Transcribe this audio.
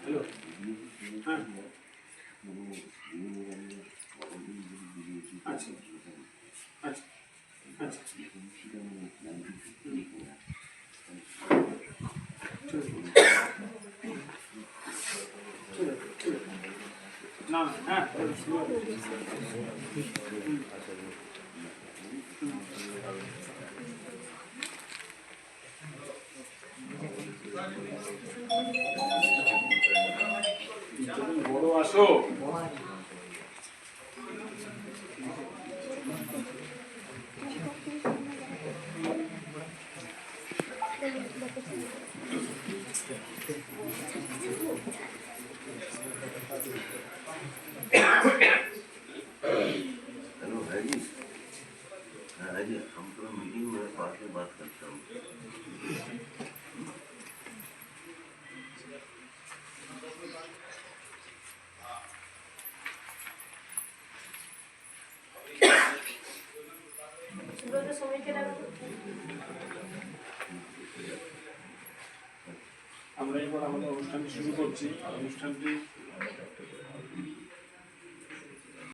Hello, হ্যাঁ, আচ্ছা আচ্ছা আচ্ছা, না হ্যাঁ বড় আসো। हेलो हरी। हाँ हरी, हम थोड़ा मीटिंग में पास में बात करता हूँ। আমরা এবার আমাদের অনুষ্ঠানটি শুরু করছি। অনুষ্ঠানটি